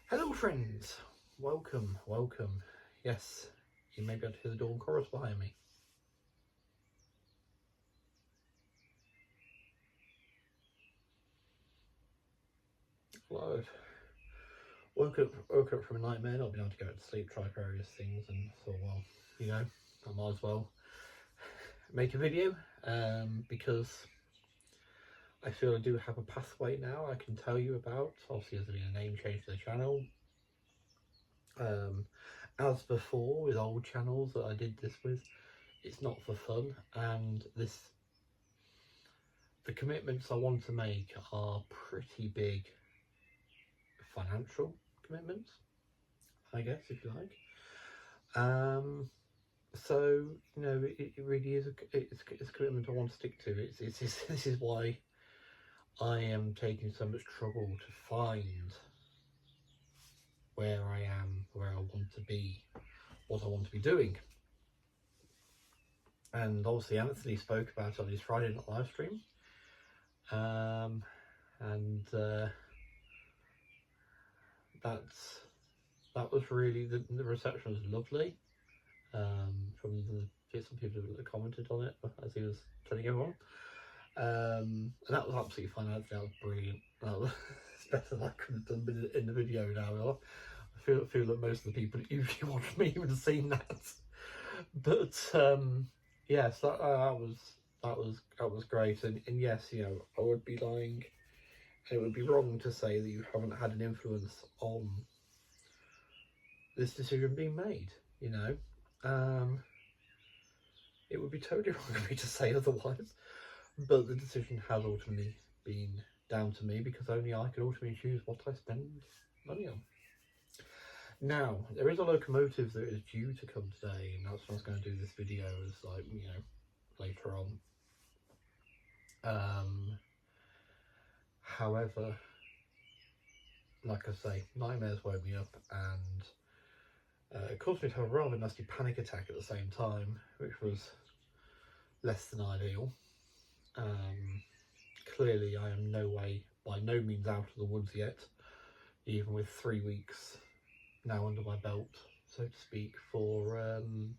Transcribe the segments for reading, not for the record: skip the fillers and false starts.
Hello friends, welcome. Yes, you may be able to hear the dawn chorus behind me. Well, I've woke up from a nightmare, not being able to go to sleep, tried various things, and thought, well, I might as well make a video, because I feel I do have a pathway now I can tell you about. Obviously there's been a name change to the channel. As before with old channels that I did this with, it's not for fun, and the commitments I want to make are pretty big financial commitments, I guess, if you like. So it really is it's a commitment I want to stick to. This is why I am taking so much trouble to find where I am, where I want to be, what I want to be doing. And obviously Anthony spoke about it on his Friday night live stream, and that was really, the reception was lovely, from some people that commented on it as he was telling everyone, and that was absolutely fine. That was brilliant. It's better than I could have done in the video now. I feel that most of the people that usually watch me would have seen that, but yes, that was great. And yes, I would be lying, and it would be wrong to say that you haven't had an influence on this decision being made. It would be totally wrong of me to say otherwise, but the decision has ultimately been down to me, because only I can ultimately choose what I spend money on. Now, there is a locomotive that is due to come today, and that's what I was going to do this video as, later on. However, like I say, nightmares woke me up, and it caused me to have a rather nasty panic attack at the same time, which was less than ideal. Clearly I am by no means out of the woods yet, even with 3 weeks now under my belt, so to speak, for I'm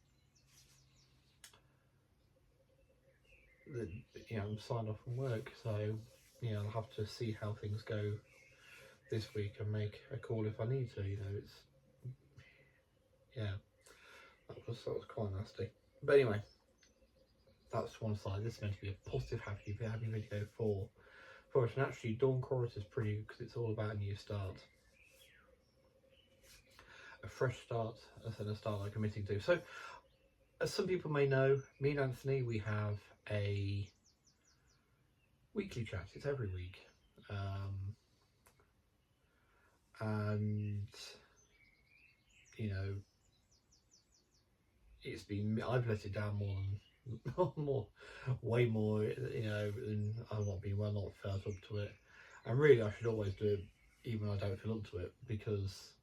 signed off from work. So I'll have to see how things go this week and make a call if I need to. That was quite nasty. But anyway, that's one side. This is meant to be a positive, happy video for us. And actually, Dawn Chorus is pretty good because it's all about a new start, a fresh start, and a start I'm committing to. So, as some people may know, me and Anthony, we have a weekly chat. It's every week, and it's been, I've let it down way more, and I'm not felt up to it. And really, I should always do it, even when I don't feel up to it, because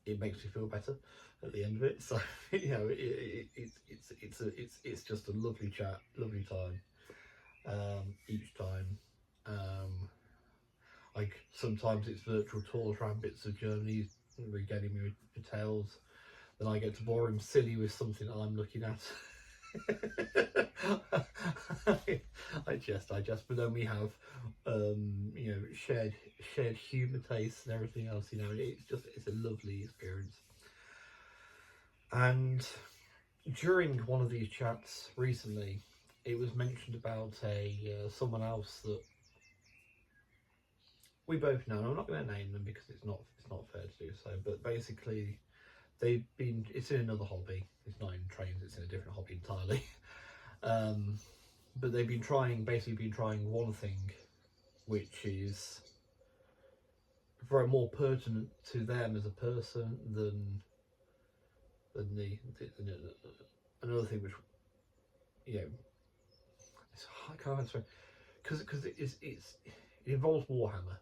it makes me feel better at the end of it. So it's just a lovely chat, lovely time, each time. Like sometimes it's virtual tours around bits of Germany, regaling me with tales. Then I get to bore him silly with something that I'm looking at. I jest, but then we have shared humour tastes and everything else. It's a lovely experience. And during one of these chats recently, it was mentioned about someone else that we both know. And I'm not going to name them because it's not fair to do so. But basically, it's in another hobby. It's not in trains. It's in a different hobby entirely. But they've been trying one thing, which is very more pertinent to them as a person than another thing, which I can't answer, because it involves Warhammer.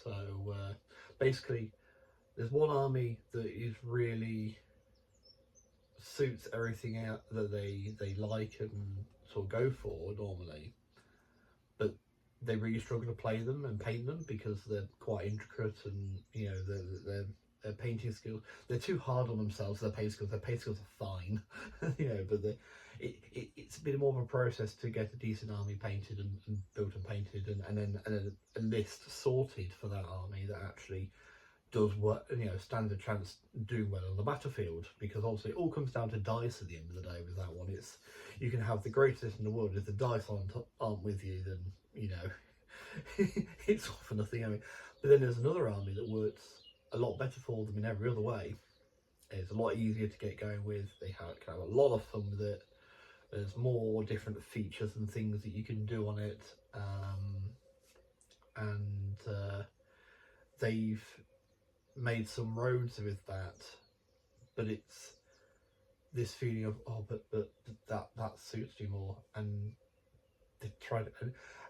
So basically, there's one army that is really suits everything out that they like and sort of go for normally, but they really struggle to play them and paint them because they're quite intricate, and you know their painting skills, they're too hard on themselves. Their paint skills are fine, you know, but it's a bit more of a process to get a decent army painted and built and painted, and then a list sorted for that army that actually does what, you know, stands a chance doing well on the battlefield. Because obviously it all comes down to dice at the end of the day with that one. It's, you can have the greatest in the world, if the dice aren't with you, then you know it's all for nothing. I mean, but then there's another army that works a lot better for them in every other way. It's a lot easier to get going with. They can have a lot of fun with it. There's more different features and things that you can do on it, and they've made some roads with that. But it's this feeling of, oh, but that suits you more, and they tried it,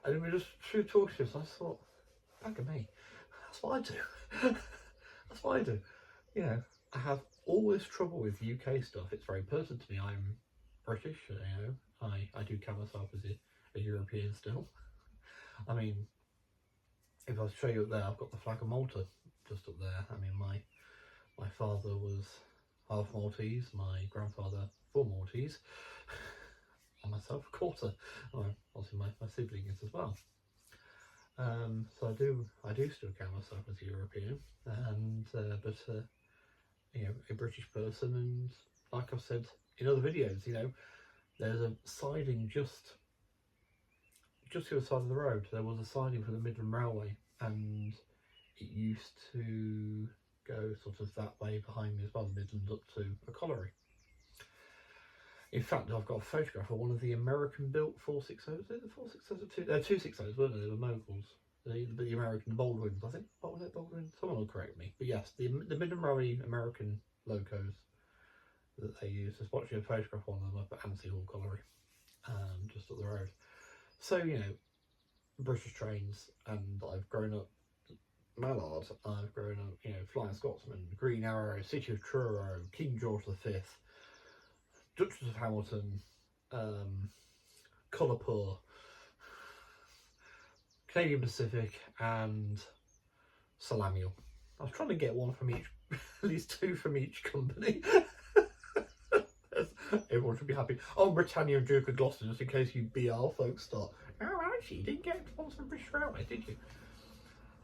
and we just through talking to us, I thought, back at me, that's what I do. That's what I do. You know, I have always trouble with UK stuff. It's very personal to me. I'm British, you know. I do count myself as a European still. I mean, if I show you up there, I've got the flag of Malta just up there. I mean, my father was half Maltese, my grandfather full Maltese, and myself a quarter. Obviously my sibling is as well. So I do still count myself as a European, and but you know, a British person. And like I've said in other videos, you know, there's a siding just the other side of the road. There was a siding for the Midland Railway, and it used to go sort of that way behind me as well, the Midland up to a colliery. In fact, I've got a photograph of one of the American-built 460s. Is it the 460s or 260s, weren't they? They were moguls. The American Baldwins, I think. What was it, Baldwin? Someone will correct me. But yes, the Midland Railway American locos that they use. Just watching a photograph of them up at Anstey Hall Colliery, just up the road. So, you know, British trains, and I've grown up Mallard, I've grown up, you know, Flying Scotsman, Green Arrow, City of Truro, King George V, Duchess of Hamilton, Colourpur, Canadian Pacific, and Salamiel. I was trying to get one from each, at least two from each company. Everyone should be happy. Oh, Britannia and Duke of Gloucester, just in case you BR folks start, oh, actually, you didn't get one from British Railway, did you?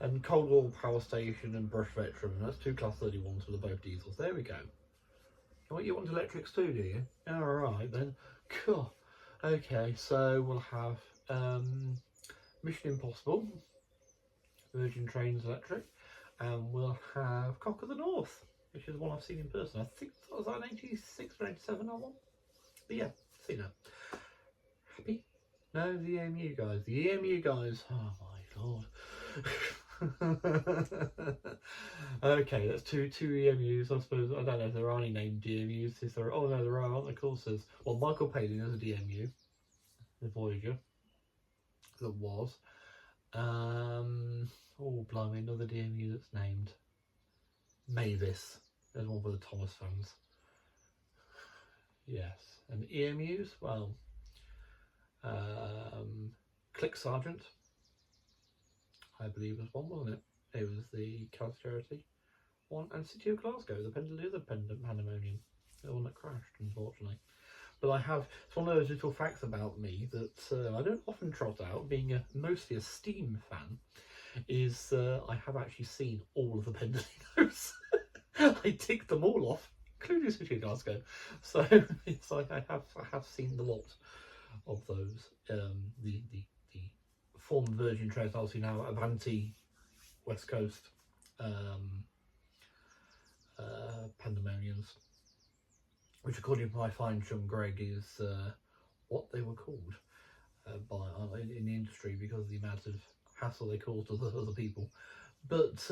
And Coldwell Power Station and Brush Veteran, that's two Class 31s for the both diesels. There we go. What, you want electrics too, do you? Alright then. Cool. Okay, so we'll have Mission Impossible, Virgin Trains Electric, and we'll have Cock of the North, which is the one I've seen in person. I think that was an 86 or 87 or one. But yeah, seen that. Happy? No, the EMU guys. The EMU guys. Oh my lord. Okay, that's two EMUs. I suppose, I don't know if there are any named DMUs. Is there? Oh no, there are, aren't there? Of course there's. Well, Michael Palin is a DMU, the Voyager that was. Oh blimey, another DMU that's named Mavis. There's one for the Thomas fans. Yes, and EMUs, well, Click Sergeant, I believe was one, wasn't it? It was the Cancer Charity one, and City of Glasgow, the other pandemonium, the one that crashed, unfortunately. But I have, it's one of those little facts about me that I don't often trot out, being mostly a Steam fan, is I have actually seen all of the Pendolinos. I ticked them all off, including City of Glasgow. So it's like I have seen the lot of those. The former Virgin Trains, obviously now Avanti West Coast Pandemoniums, which according to my fine chum Greg is what they were called in the industry because of the amount of hassle they caused other people. But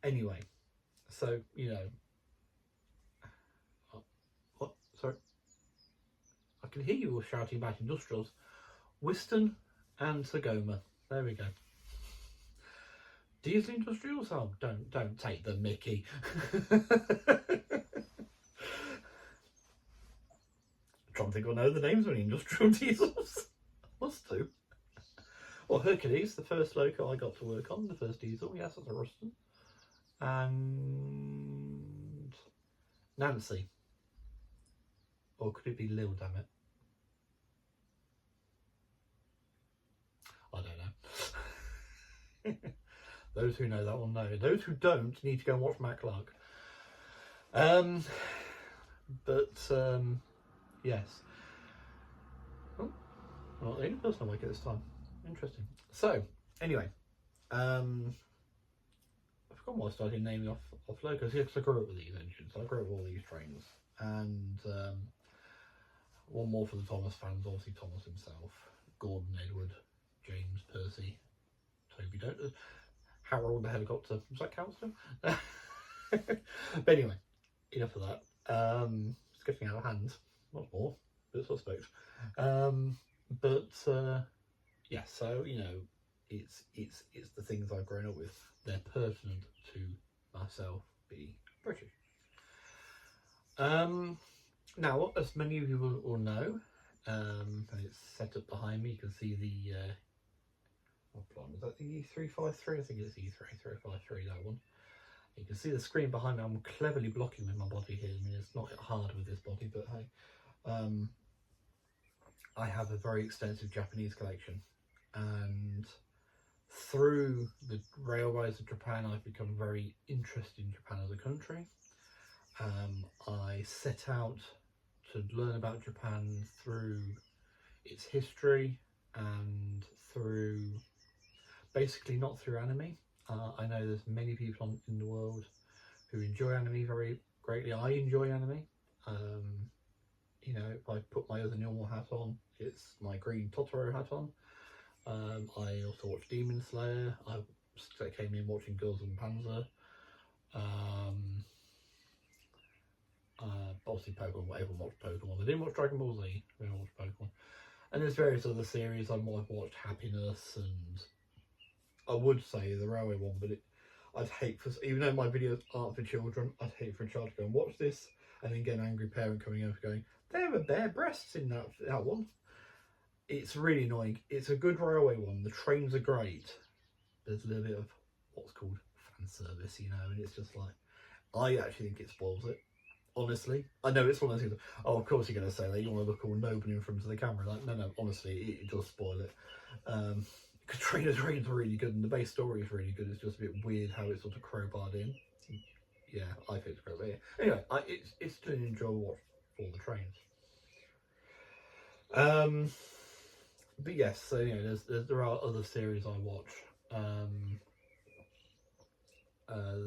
anyway, so you know, what? Sorry, I can hear you all shouting about industrials. Whiston and Sagoma. There we go. Diesel industrials? Oh, don't take the mickey. I'm trying to think I know the names of any industrial diesels. Must do. Well, Hercules, the first loco I got to work on, the first diesel, yes, that's a Ruston. And Nancy. Or could it be Lil, damn it? I don't know. Those who know that will know. Those who don't need to go and watch Matt Clark. Yes. Oh, I'm not the only person awake at this time. Interesting. So, anyway, I forgot why I started naming off locos. Yeah, because I grew up with these engines. I grew up with all these trains. And one more for the Thomas fans, obviously Thomas himself, Gordon, Edward, James, Percy, Toby, Harold the helicopter. Does that count still? But anyway, enough of that. It's getting out of hand. Not more, but suspect. Yeah, so you know, it's the things I've grown up with. They're pertinent to myself being British. Now, as many of you will know, and it's set up behind me. You can see the what blonde is that? The E353. I think it's E353. That one. You can see the screen behind me. I'm cleverly blocking with my body here. I mean, it's not hard with this body, but hey, I have a very extensive Japanese collection, and through the railways of Japan, I've become very interested in Japan as a country. I set out to learn about Japan through its history and through, basically not through anime. I know there's many people in the world who enjoy anime very greatly. I enjoy anime. You know, if I put my other normal hat on, it's my green Totoro hat on. I also watch Demon Slayer. I came in watching Girls and Panzer. Obviously Pokemon, everyone watched Pokemon. I didn't watch Dragon Ball Z, everyone watched Pokemon. And there's various other series. I've watched Happiness, and I would say the Railway one, but I'd hate for, even though my videos aren't for children, I'd hate for a child to go and watch this and then get an angry parent coming over going, there were bare breasts in that one. It's really annoying. It's a good railway one. The trains are great. There's a little bit of what's called fan service, you know, and it's just like, I actually think it spoils it. Honestly, I know it's one of those things. Oh, of course you're going to say that. You want to look all noble in front of the camera. Like, no, honestly, it does spoil it. Because Trainers are really good, and the base story is really good. It's just a bit weird how it's sort of crowbarred in. Yeah, I think it's great. But yeah. Anyway, it's still an enjoyable watch for the trains. But yes, so you know, there are other series I watch.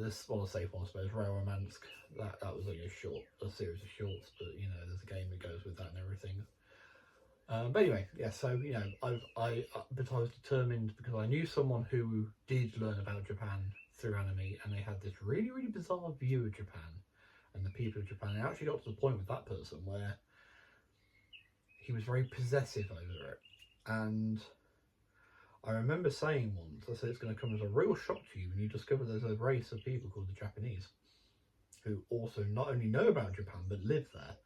This one, a safe one, I suppose, Railway Mansk. That was only a series of shorts, but you know, there's a game that goes with that and everything. But anyway, yeah. So you know, I was determined, because I knew someone who did learn about Japan through anime, and they had this really bizarre view of Japan and the people of Japan. I actually got to the point with that person where he was very possessive over it, and I remember saying once, I said it's going to come as a real shock to you when you discover there's a race of people called the Japanese who also not only know about Japan but live there,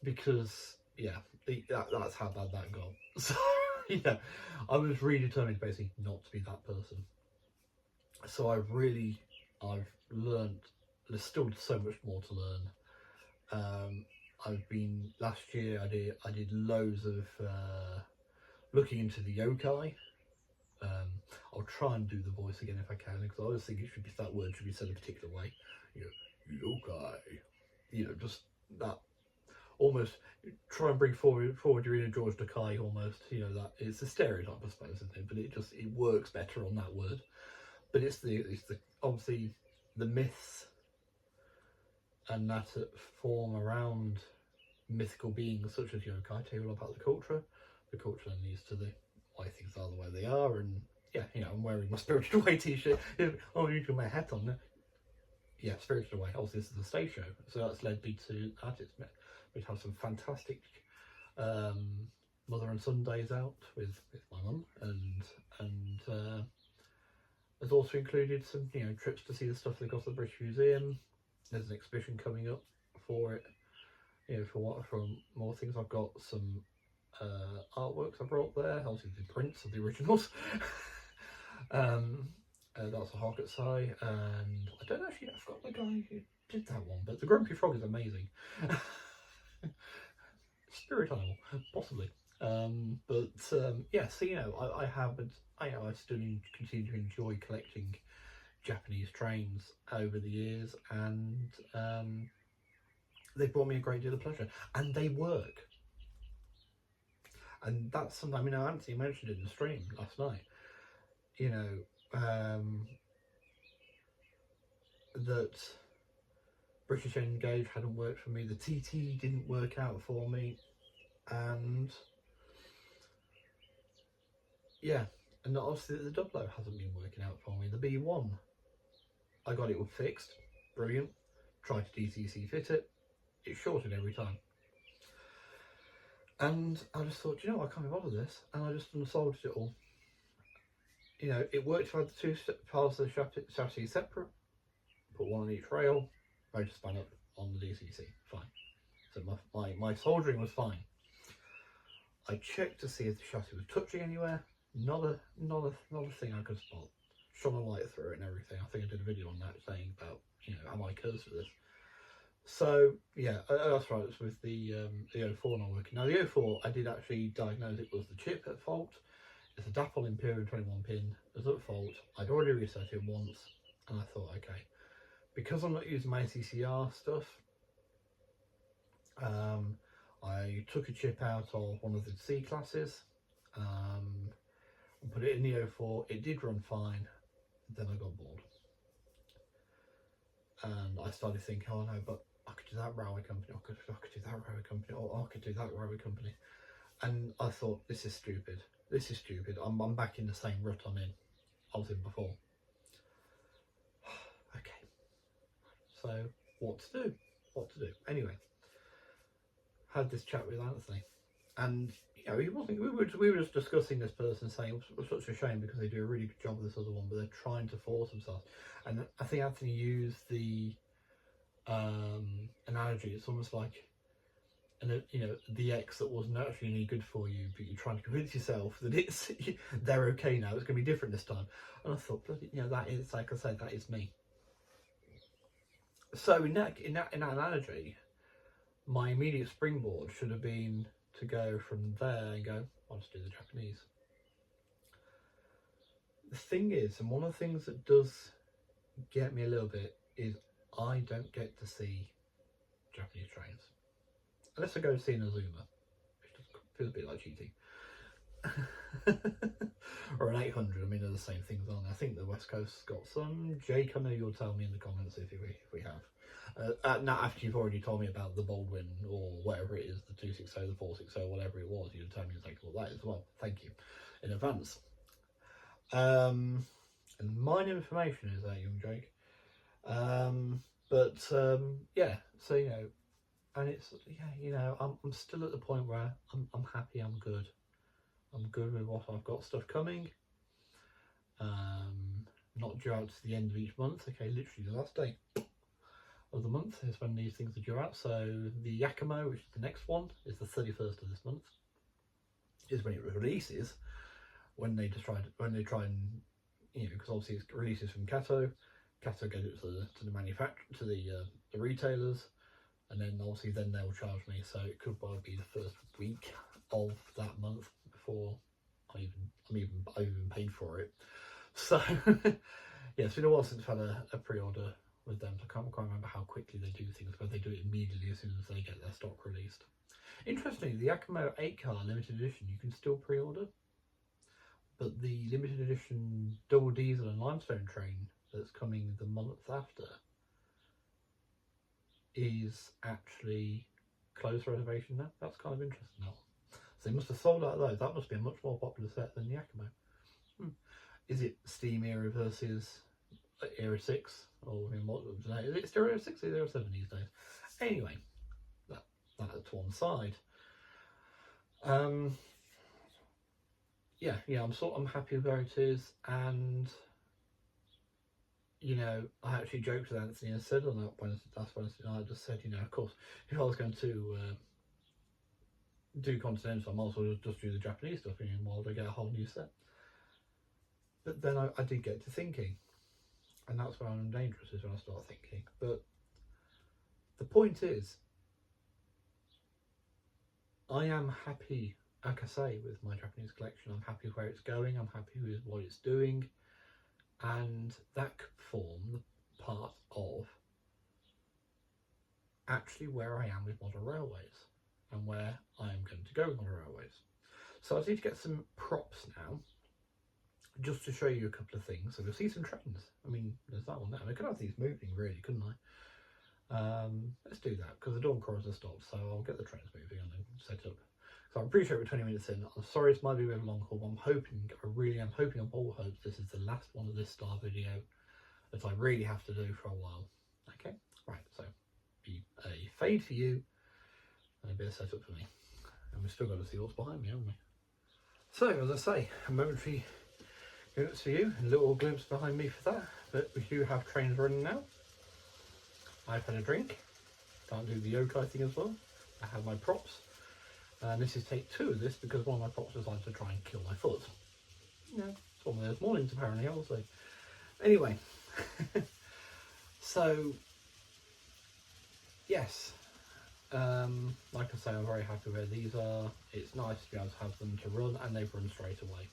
because yeah, that's how bad that got. So yeah, I was really determined basically not to be that person. So I've learned. There's still so much more to learn. Last year I did loads of looking into the yokai. I'll try and do the voice again if I can, because I always think that word should be said a particular way. You know, yokai. You know, just that. Almost try and bring forward your inner George Takei almost. You know, that it's a stereotype, I suppose, isn't it? But it works better on that word. But it's the obviously the myths and that form around mythical beings such as yokai. Tell you all about the culture that leads to why things are the way they are. And yeah, you know, I'm wearing my Spirited Away t-shirt. Oh, you can wear a hat on there. Yeah, Spirited Away. Obviously, this is a stage show, so that's led me to that. We've had some fantastic mother and son days out with my mum, and has also included some, you know, trips to see the stuff they've got at the British Museum. There's an exhibition coming up for it, you know, for more things. I've got some artworks I brought there, obviously the prints of the originals. That's a Harketsai, and I don't actually, I forgot the guy who did that one, but the Grumpy Frog is amazing. Spirit animal, possibly. Yeah, so I still continue to enjoy collecting Japanese trains over the years, and they brought me a great deal of pleasure, and they work. And that's something, I mean, Anthony mentioned it in the stream last night, you know, that British N-Gauge hadn't worked for me, the TT didn't work out for me, and yeah, and obviously the Dublo hasn't been working out for me. The B1, I got it all fixed, brilliant, tried to DCC fit it, it shorted every time. And I just thought, you know what, I can't be bothered with this, and I just unsoldered it all. You know, it worked to have the two parts of the chassis separate, put one on each rail, motor span up on the DCC, fine. So my soldering was fine. I checked to see if the chassis was touching anywhere, not a thing I could spot. Shone a light through it and everything. I think I did a video on that saying about, you know, am I cursed with this? So yeah, that's right, it's with the wHO not working. Now the wHO, I did actually diagnose it was the chip at fault. It's a Dapol Imperial 21 pin, it was at fault. I'd already reset it once, and I thought, okay, because I'm not using my CCR stuff, I took a chip out of one of the C classes, and put it in the wHO. It did run fine, then I got bored. And I started thinking, oh no, but I could do that railway company, I could do that railway company, or I could do that railway company. And I thought, this is stupid. This is stupid. I'm back in the same rut I was in before. Okay. So what to do? What to do? Anyway, had this chat with Anthony, and you know, he wasn't. We were just discussing this person, saying it was such a shame because they do a really good job with this other one, but they're trying to force themselves. And I think Anthony used the analogy. It's almost like, you know, the X that wasn't actually any good for you, but you're trying to convince yourself that it's they're okay now. It's going to be different this time. And I thought, you know, that is, like I said, that is me. So in that analogy, my immediate springboard should have been to go from there and go, I'll just do the Japanese. The thing is, and one of the things that does get me a little bit is I don't get to see Japanese trains. Unless I go see an Azuma, which feels a bit like cheating. Or an 800, I mean, they're the same things, aren't they? I think the West Coast's got some. Jake, I know you'll tell me in the comments if we have. Now, after you've already told me about the Baldwin or whatever it is, the 260, the 460, whatever it was, you'll tell me exactly what that is as well. Thank you in advance. And mine information is that, young Jake. Yeah, so, you know, and it's, yeah, you know, I'm still at the point where I'm happy, I'm good. I'm good with what I've got stuff coming. Not due out to the end of each month. Okay, literally the last day of the month is when these things are due out. So the Yakumo, which is the next one, is the 31st of this month. Is when it releases. When they try and, you know, because obviously it releases from Kato. Kato goes to the manufacturer, to the retailers, and then obviously then they'll charge me. So it could well be the first week of that month before I even paid for it. So yeah, it's been a while since I've had a pre-order with them. So I can't quite remember how quickly they do things, but they do it immediately as soon as they get their stock released. Interestingly, the Yakumo 8 car limited edition you can still pre-order, but the limited edition double diesel and limestone train that's coming the month after is actually closed for reservation now. That's kind of interesting now. So they must have sold out of those. That must be a much more popular set than the Yakumo. Is it Steam Era versus Era 6? Or I mean, what is it still Era 6 or Era 7 these days? Anyway, that's one side. Yeah, I'm happy with where it is, and you know, I actually joked with Anthony and said on that Wednesday night, I just said, you know, of course, if I was going to do Continental, I might as well just do the Japanese stuff, you know, while I get a whole new set. But then I did get to thinking, and that's when I'm dangerous, is when I start thinking. But the point is, I am happy, like I say, with my Japanese collection. I'm happy where it's going, I'm happy with what it's doing, and that could form the part of actually where I am with model railways and where I am going to go with model railways. So I need to get some props now, just to show you a couple of things. So you'll see some trains. I mean, there's that one there. I could have these moving, really, couldn't I? Let's do that, because the dawn chorus has stopped, so I'll get the trains moving and then set up. So I'm pretty sure we're 20 minutes in. I'm sorry this might be a bit of a long haul, but I'm hoping, I really am hoping on all hopes, this is the last one of this style video that I really have to do for a while. Okay, right, so be a fade for you and a bit of setup for me. And we've still got to see what's behind me, haven't we? So, as I say, a momentary glimpse for you, a little glimpse behind me for that, but we do have trains running now. I've had a drink, can't do the yokai thing as well. I have my props, and this is take 2 of this because one of my props decided to try and kill my foot. Yeah, it's one of those mornings apparently, also. Anyway, so, yes, like I say, I'm very happy where these are. It's nice to be able to have them to run, and they've run straight away.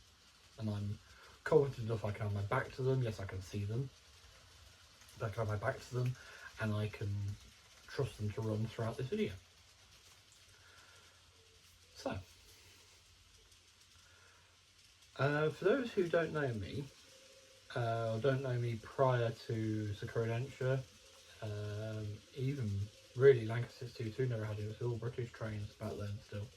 And I'm confident enough I can have my back to them. Yes, I can see them, but I can have my back to them, and I can trust them to run throughout this video. So, for those who don't know me, or don't know me prior to Sakura Adventure, even really Lancaster 622 never had it, it was all British trains back then still.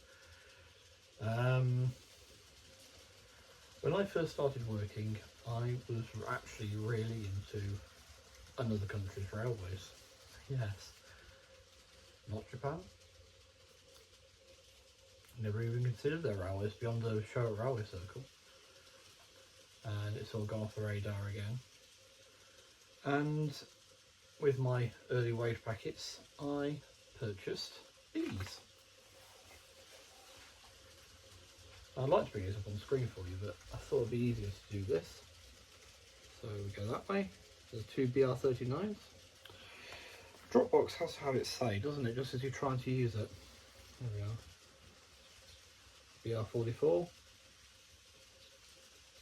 When I first started working, I was actually really into another country's railways. Yes, not Japan. Never even considered their railways beyond the show at Railway Circle, and it's all gone off the radar again. And with my early wage packets, I purchased these. I'd like to bring this up on the screen for you, but I thought it'd be easier to do this. So we go that way. There's 2 BR39s. Dropbox has to have its say, doesn't it, just as you're trying to use it. There we are. BR44.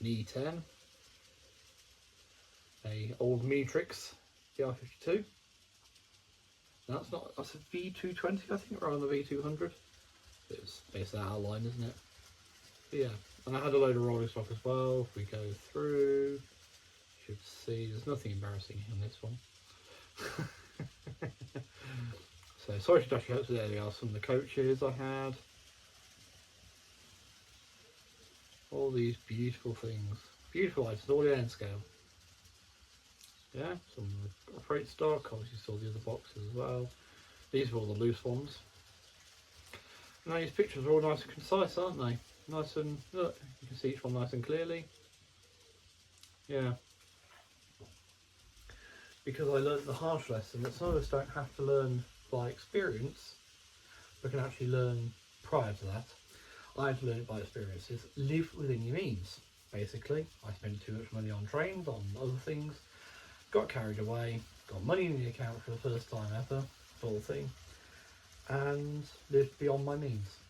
An E10. A old Matrix BR52. That's not, that's a V220 I think, rather than the V200. It's basically out of line, isn't it? But yeah, and I had a load of rolling stock as well. If we go through, you should see there's nothing embarrassing in this one. So sorry to dash you out, so there they are, some of the coaches I had. All these beautiful things, beautiful items, all the N scale. Yeah, some of the freight stock, obviously saw the other boxes as well. These are all the loose ones. Now these pictures are all nice and concise, aren't they? Nice and, look, you can see each one nice and clearly. Yeah. Because I learned the harsh lesson that some of us don't have to learn by experience, but can actually learn prior to that. I had to learn it by experience. It's live within your means, basically. I spent too much money on trains, on other things, got carried away, got money in the account for the first time ever, sort of thing, and lived beyond my means.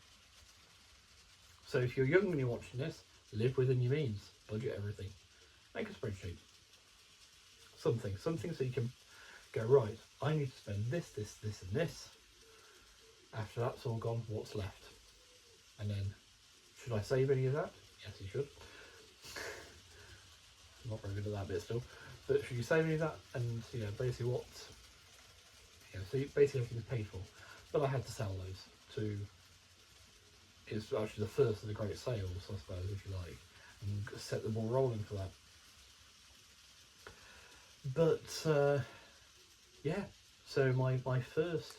So if you're young and you're watching this, live within your means, budget everything, make a spreadsheet. Something so you can go, right, I need to spend this, this, this and this. After that's all gone, what's left? And then, should I save any of that? Yes, you should. I'm not very good at that bit still. But should you save any of that? And, you know, basically what, you know, so basically everything is paid for. But I had to sell those to, it's actually the first of the great sales, I suppose, if you like, and set the ball rolling for that. But, yeah, so my first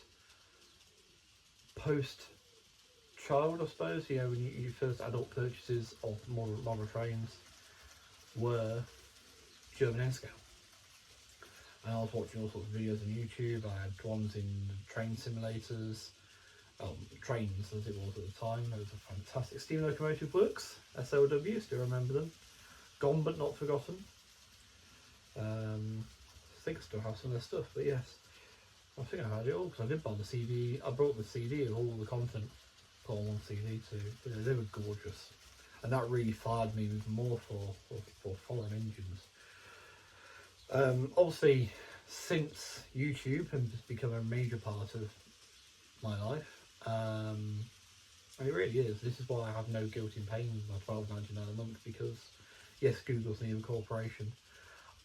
post-child, I suppose, you know, when your first adult purchases of model trains were German N-scale. And I was watching all sorts of videos on YouTube. I had ones in train simulators, trains as it was at the time. There was a fantastic Steam Locomotive Works, SLW, still remember them. Gone but not forgotten. I think I still have some of their stuff, but yes, I think I had it all because I did buy the CD. I brought the CD of all the content put on one CD too. You know, they were gorgeous, and that really fired me even more for following engines. Obviously, since YouTube has become a major part of my life, and it really is. This is why I have no guilt in paying my $12.99 a month, because yes, Google's an evil corporation.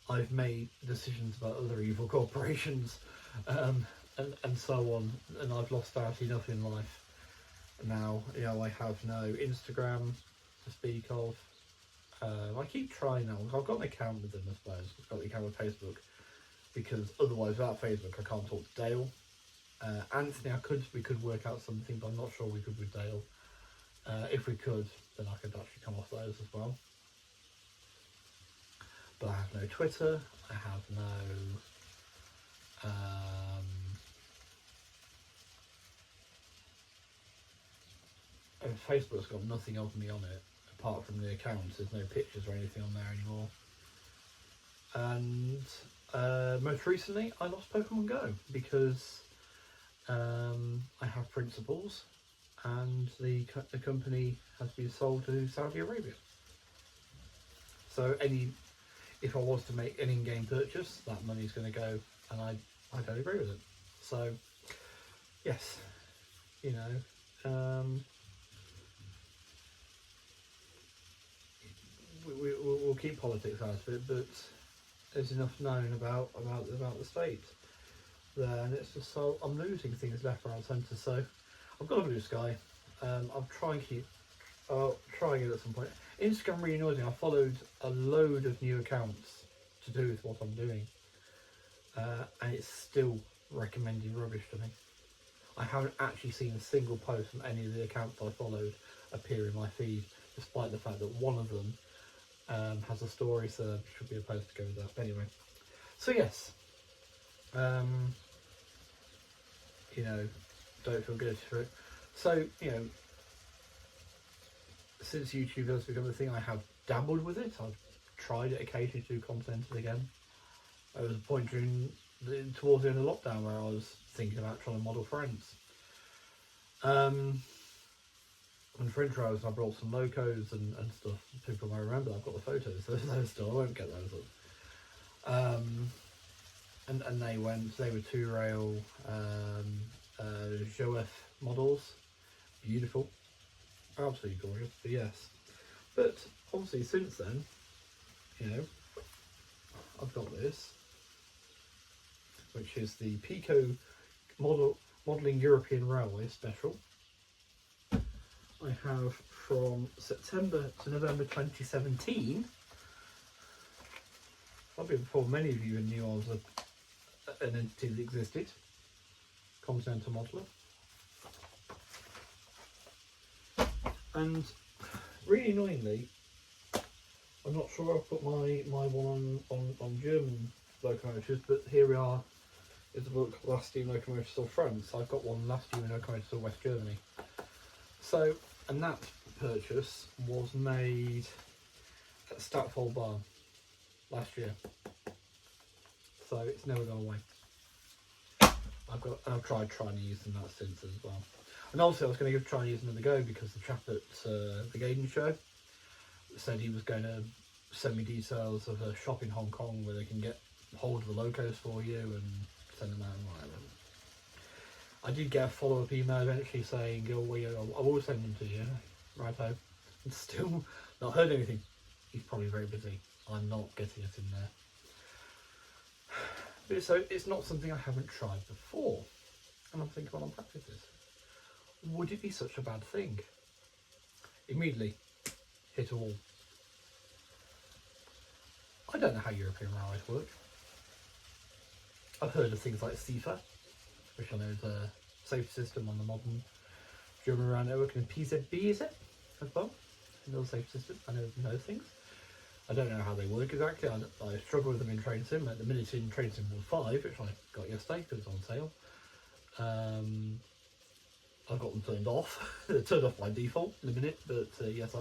I've made decisions about other evil corporations, and so on, and I've lost out enough in life. Now, you know, I have no Instagram to speak of. I keep trying now. I've got an account with them, I suppose. I've got an account with Facebook, because otherwise, without Facebook, I can't talk to Dale. Anthony, we could work out something, but I'm not sure we could with Dale. If we could, then I could actually come off those as well. But I have no Twitter, I have no and Facebook's got nothing of me on it apart from the accounts. There's no pictures or anything on there anymore. And most recently I lost Pokemon Go because I have principles, and the company has been sold to Saudi Arabia. So if I was to make an in-game purchase, that money's going to go, and I don't agree with it. So, yes, you know, we'll keep politics out of it, but there's enough known about the state there, and it's just so I'm losing things left, right, and centre. So I've got a blue sky. I'll try and trying it at some point. Instagram really annoys me. I followed a load of new accounts to do with what I'm doing, and it's still recommending rubbish to me. I haven't actually seen a single post from any of the accounts I followed appear in my feed, despite the fact that one of them has a story, so there should be a post to go with that. But anyway, so yes, you know, don't feel good for it. So, you know, since YouTube has become a thing, I have dabbled with it. I've tried it occasionally to do content again. There was a point towards the end of lockdown where I was thinking about trying to model friends. And for intros, I brought some locos and stuff. People might remember I've got the photos. Those still, I won't get those up. And they were 2-rail wHO models. Beautiful. Absolutely gorgeous, but yes. But obviously since then, you know, I've got this, which is the Pico Modelling European Railway Special. I have from September to November 2017, probably before many of you knew I was an entity that existed, Continental Modeller. And really annoyingly, I'm not sure I've put my one on German locomotives, but here we are. It's a book, Last Steam Locomotives of France. I've got one, Last Steam Locomotives of West Germany. So, and that purchase was made at Stadtvoll Barn last year. So it's never gone away. I've tried trying to use them that since as well. And also I was going to try and use them in the go, because the chap at the Gaiden show said he was going to send me details of a shop in Hong Kong where they can get hold of the locos for you and send them out and whatever. I did get a follow-up email eventually saying, oh, well, I will send them to you, righto. And still not heard anything. He's probably very busy. I'm not getting it in there. So it's not something I haven't tried before. And I'm thinking, well, I'm practicing this. Would it be such a bad thing? Immediately hit a wall. I don't know how European railways work. I've heard of things like CIFA, which I know is a safety system on the modern German rail network, and PZB is it as well? Another safety system. I know those things. I don't know how they work exactly. I struggle with them in Train Sim. At the minute in Train Sim 5, which I got yesterday because it's on sale. I've got them turned off. They're turned off by default in a minute, but yes,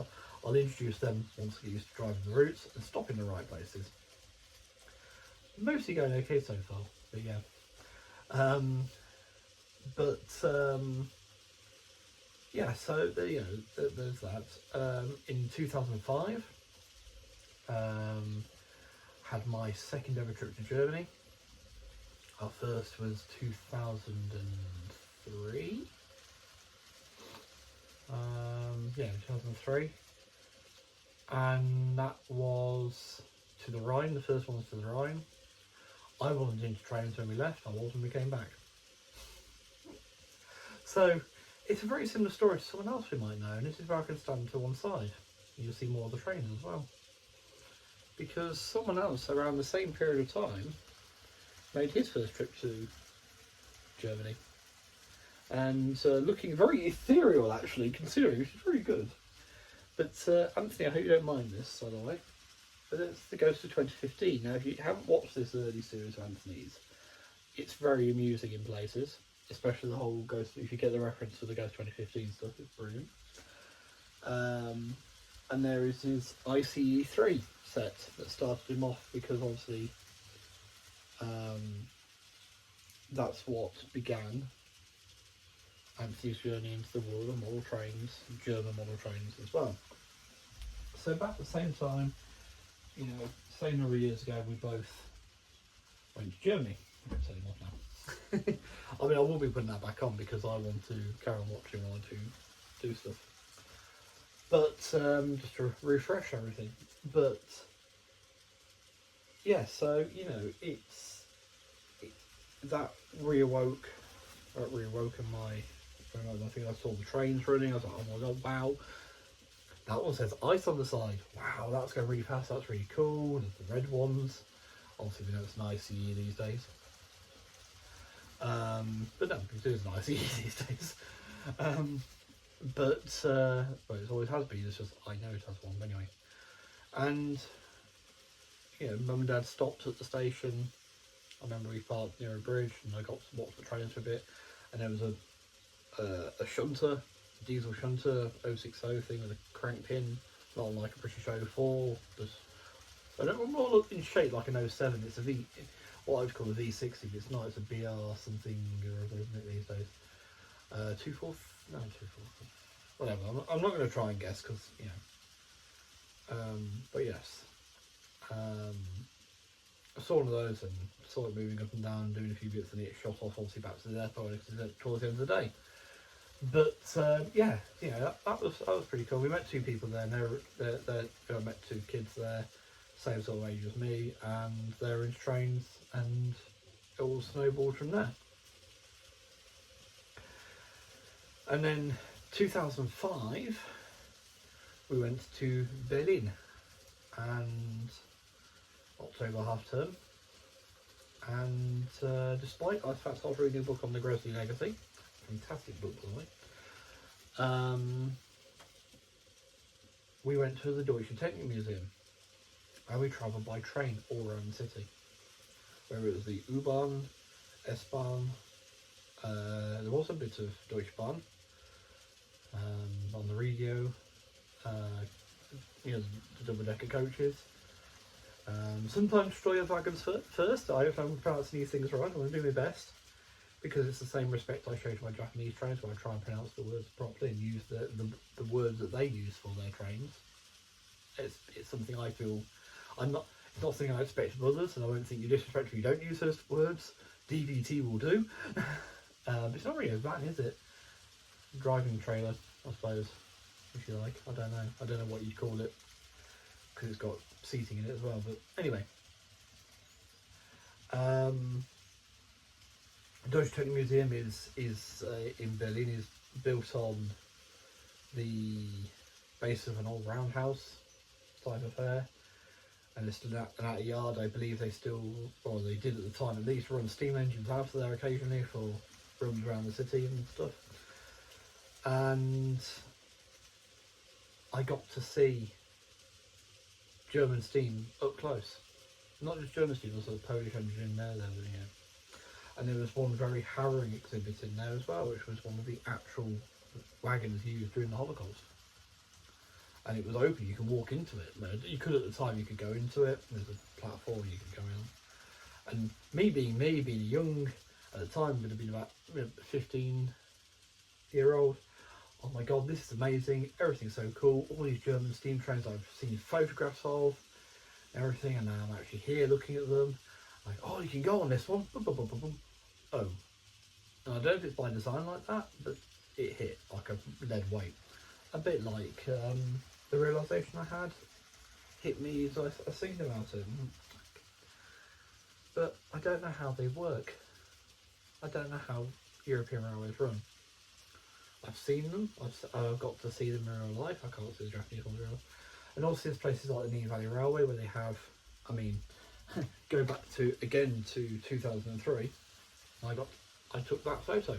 I'll introduce them once I get used to driving the routes and stopping in the right places. Mostly going okay so far, but yeah. Yeah, so there's that. In 2005, had my second ever trip to Germany. Our first was 2003. 2003. And that was to the Rhine. The first one was to the Rhine. I wasn't into trains when we left. I was when we came back. So it's a very similar story to someone else we might know, and this is where I can stand to one side. You'll see more of the trains as well. Because someone else around the same period of time made his first trip to Germany. And looking very ethereal, actually, considering, which is very good. But Anthony, I hope you don't mind this, by the way. But it's the Ghost of 2015. Now, if you haven't watched this early series of Anthony's, it's very amusing in places. Especially the whole Ghost, if you get the reference to the Ghost 2015 stuff, it's brilliant. And there is his ICE3 set that started him off, because obviously that's what began Anthony's journey into the world of model trains, German model trains as well. So about the same time, same number of years ago, we both went to Germany. I won't say anymore now. I mean, I will be putting that back on because I want to carry on watching while I do stuff. But just to refresh everything. But yeah, so that reawoken my. I think I saw the trains running. I was like, oh my god, wow! That one says ice on the side. Wow, that's going really fast. That's really cool. There's the red ones. Obviously, we know it's an ICE these days. But no, it is an ICE these days. But it always has been. It's just I know it has one anyway. And Mum and Dad stopped at the station. I remember we parked near a bridge, and I got to watch the trains for a bit. And there was a shunter, a diesel shunter, wHO thing with a crank pin, not unlike a British 04. I'm not in shape like an 07. It's a what I would call a V60, but it's not. It's a BR something or other, isn't it, these days? 240? No, 240. Whatever. I'm not going to try and guess because but yes, I saw one of those and saw it moving up and down, doing a few bits, and it shot off obviously back to the depot towards the end of the day. But that was pretty cool. We met two people there, and I met two kids there, same sort of age as me, and they were into trains, and it all snowballed from there. And then 2005, we went to Berlin, and October half term, and despite I was reading a book on the Grizzly Legacy, fantastic book by the way, we went to the Deutsche Technik Museum, and we travelled by train all around the city, where it was the U-Bahn, S-Bahn, there was a bit of Deutsche Bahn on the radio, the double-decker coaches. Sometimes Steuerwagons first. I hope I'm pronouncing these things right. I'm going to do my best, because it's the same respect I show to my Japanese trains, where I try and pronounce the words properly and use the words that they use for their trains. It's something I feel it's not something I expect from others, and I won't think you disrespect if you don't use those words. DVT will do. But it's not really a van, is it? Driving trailer, I suppose, if you like. I don't know what you'd call it, because it's got seating in it as well. But anyway, Deutsche Technik Museum is in Berlin, is built on the base of an old roundhouse type affair, and it's still out a yard. I believe they still, or they did at the time at least, run steam engines out of there occasionally for runs around the city and stuff. And I got to see German steam up close. Not just German steam, also the Polish engine in there. And there was one very harrowing exhibit in there as well, which was one of the actual wagons used during the Holocaust. And it was open, you can walk into it. You could at the time, you could go into it, there's a platform you could go in. And me being a young, at the time would have been about 15-year-old, oh my god, this is amazing, everything's so cool, all these German steam trains I've seen photographs of, everything, and now I'm actually here looking at them, like, oh, you can go on this one, boom, boom, boom, boom, boom. Oh, and I don't know if it's by design like that, but it hit like a lead weight, a bit like the realisation I had hit me as I was thinking about it. But I don't know how they work. I don't know how European railways run. I've seen them, I've got to see them in real life, I can't see the Japanese ones in real life. And also there's places like the Nene Valley Railway where they have, I mean, go back to 2003, I took that photo.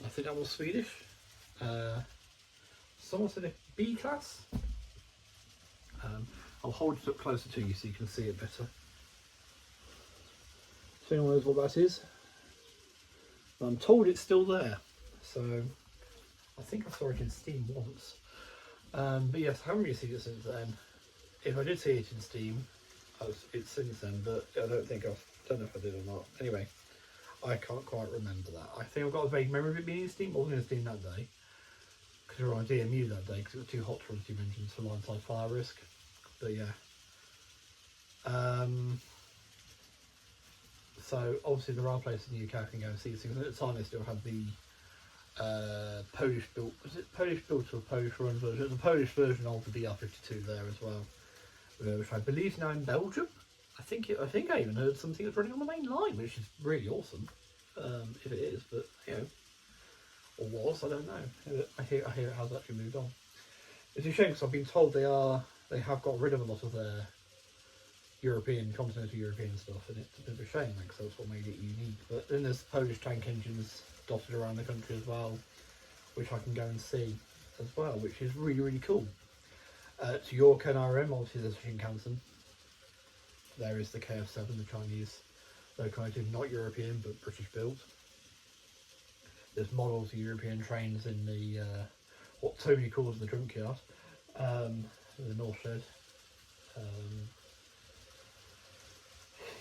I think that was Swedish. Someone said it B class. I'll hold it up closer to you so you can see it better. If anyone knows what that is. I'm told it's still there. So I think I saw it in Steam once. But yes, I haven't really seen it since then. If I did see it in Steam, it's since then, but I don't know if I did or not. Anyway, I can't quite remember that. I think I've got a vague memory of it being in Steam. I wasn't in Steam that day, because we were on DMU that day, because it was too hot for us, you mentioned, for line-side fire risk. But yeah. So obviously there are places in the UK I can go and see things. At the time they still had the Polish built, was it Polish built or Polish run version? It was a Polish version of the BR52 there as well, which I believe is now in Belgium. I think I even heard something that's running on the main line, which is really awesome, if it is. But you know, or was, I don't know. I hear it has actually moved on. It's a shame because I've been told they have got rid of a lot of their continental European stuff, and it's a bit of a shame because that's what made it unique. But then there's Polish tank engines dotted around the country as well, which I can go and see as well, which is really, really cool. To York NRM, obviously there's Shinkansen. There is the KF7, the Chinese locomotive, not European but British built. There's models of European trains in the what Tony calls the junkyard, the North Shed.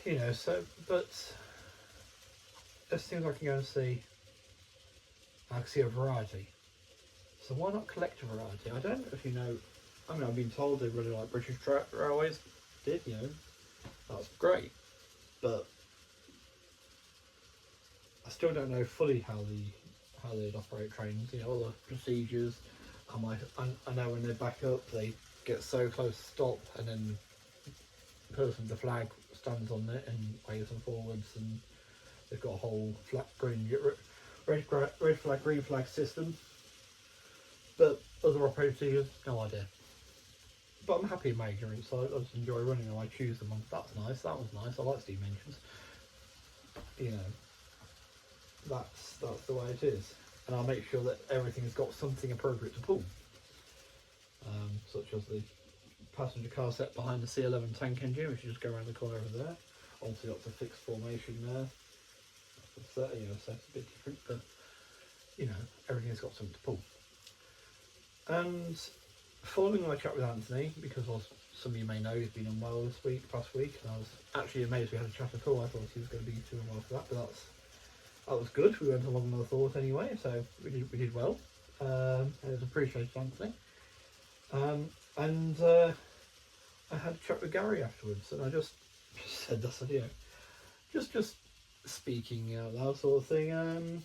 You know, so, but there's things I can go and see. I can see a variety. So why not collect a variety? I don't know if you know, I mean, I've been told they really like British railways did, you know, that's great. But I still don't know fully how they'd operate trains, you know, all the procedures. I know when they back up, they get so close to stop, and then the person with the flag stands on it and waves them forwards, and they've got a whole red flag, green flag system. But other procedures, no idea. But I'm happy in my ignorance, so I just enjoy running them. I choose them. That's nice. That was nice. I like steam engines. You know, that's the way it is. And I'll make sure that everything's got something appropriate to pull, such as the passenger car set behind the C11 tank engine, which you just go around the corner over there. Obviously, got the fixed formation there. So, you know, so it's a bit different, but you know, everything's got something to pull. And following my chat with Anthony, because as some of you may know, he's been unwell past week, and I was actually amazed we had a chat at all. I thought he was going to be too unwell for that, but that was good. We went along with the thought anyway, so we did well. And it was appreciated, Anthony. And I had a chat with Gary afterwards, and I just said this idea, just speaking out loud sort of thing.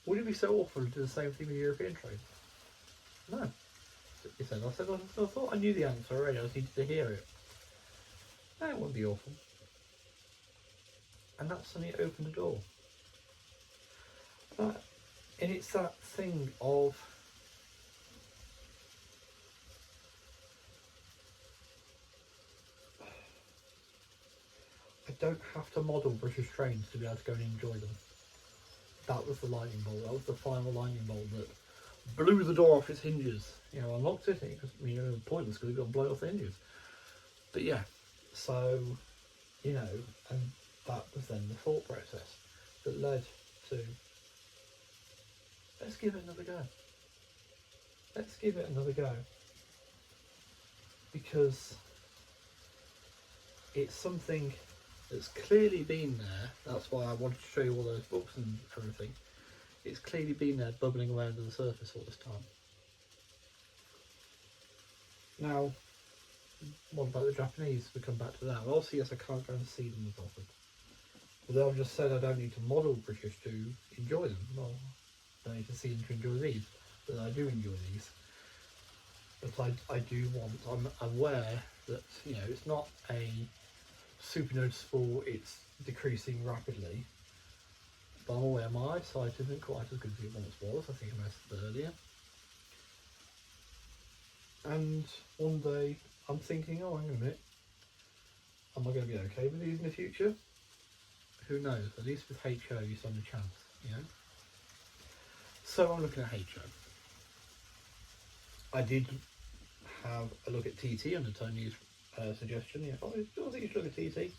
Would it be so awful to do the same thing with European trade? No. He said, I thought I knew the answer already, I just needed to hear it. No, it wouldn't be awful. And that's suddenly opened the door. And it's that thing of I don't have to model British trains to be able to go and enjoy them. That was the lightning bolt. That was the final lightning bolt that blew the door off its hinges. You know, unlocked it because, you know, pointless because you've got to blow it off the hinges. But yeah, so you know, and that was then the thought process that led to, let's give it another go. Let's give it another go. Because it's something that's clearly been there. That's why I wanted to show you all those books and everything. It's clearly been there, bubbling away under the surface all this time. Now, what about the Japanese? We come back to that. Well, obviously, yes, I can't go and see them as often. Although I've just said I don't need to model British to enjoy them. Well, I don't need to see them to enjoy these, but I do enjoy these. But I do want, I'm aware that, you know, it's not a super noticeable, it's decreasing rapidly. But I'm aware my eyesight isn't quite as good as it once was. I think I mentioned it earlier. And one day I'm thinking, oh, hang on a minute, am I going to be okay with these in the future? Who knows? At least with wHO you stand a chance, you know. So I'm looking at wHO. I did have a look at TT under Tony's suggestion. Yeah, I think you should look at TT.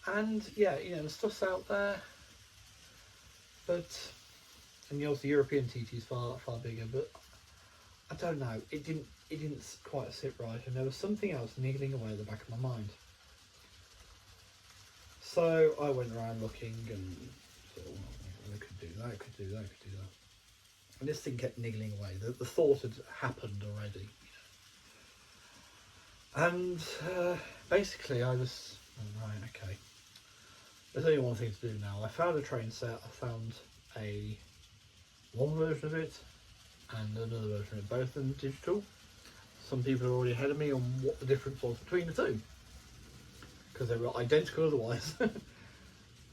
And yeah, you know, the stuff's out there, but and the European TT is far bigger. But I don't know. It didn't quite sit right, and there was something else niggling away at the back of my mind. So I went around looking and thought, well, I could do that, I could do that, I could do that. And this thing kept niggling away. The thought had happened already. And basically I was, oh, right, okay. There's only one thing to do now. I found a train set, I found one version of it and another version of it, both of them digital. Some people are already ahead of me on what the difference was between the two, because they were identical otherwise.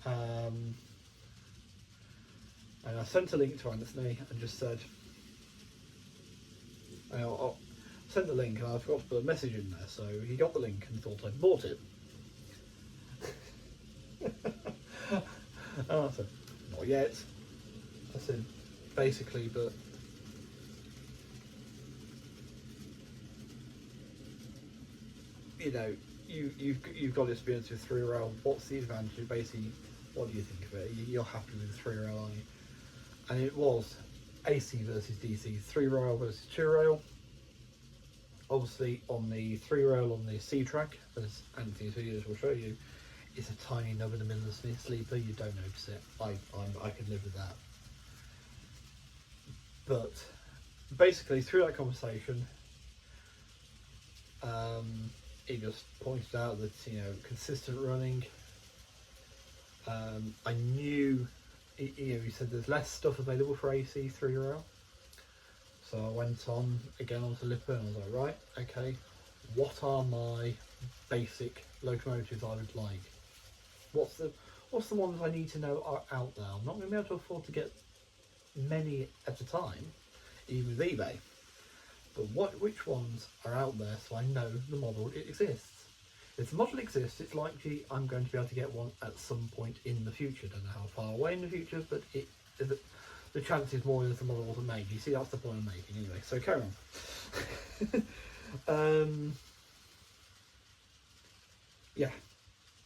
And I sent a link to Anthony and just said, I sent the link and I forgot to put a message in there, so he got the link and thought I'd bought it. And I said, not yet. I said, basically, but you know, you've got experience with 3-rail. What's the advantage? Basically, what do you think of it? You're happy with the 3-rail, aren't you? And it was AC versus DC, 3-rail versus 2-rail. Obviously, on the 3-rail on the C track, as Anthony's videos will show you, it's a tiny nub in the middle of the sleeper. You don't notice it. I could live with that. But basically, through that conversation, he just pointed out that, you know, consistent running. I knew, you know, he said there's less stuff available for AC 3-rail. So I went on again onto Lipper and I was like, right, okay, what are my basic locomotives I would like? What's the ones I need to know are out there? I'm not going to be able to afford to get many at a time, even with eBay. But which ones are out there so I know the model exists? If the model exists, it's likely I'm going to be able to get one at some point in the future. Don't know how far away in the future, but the chance is more if the model wasn't made. You see, that's the point I'm making anyway. So carry on. Yeah,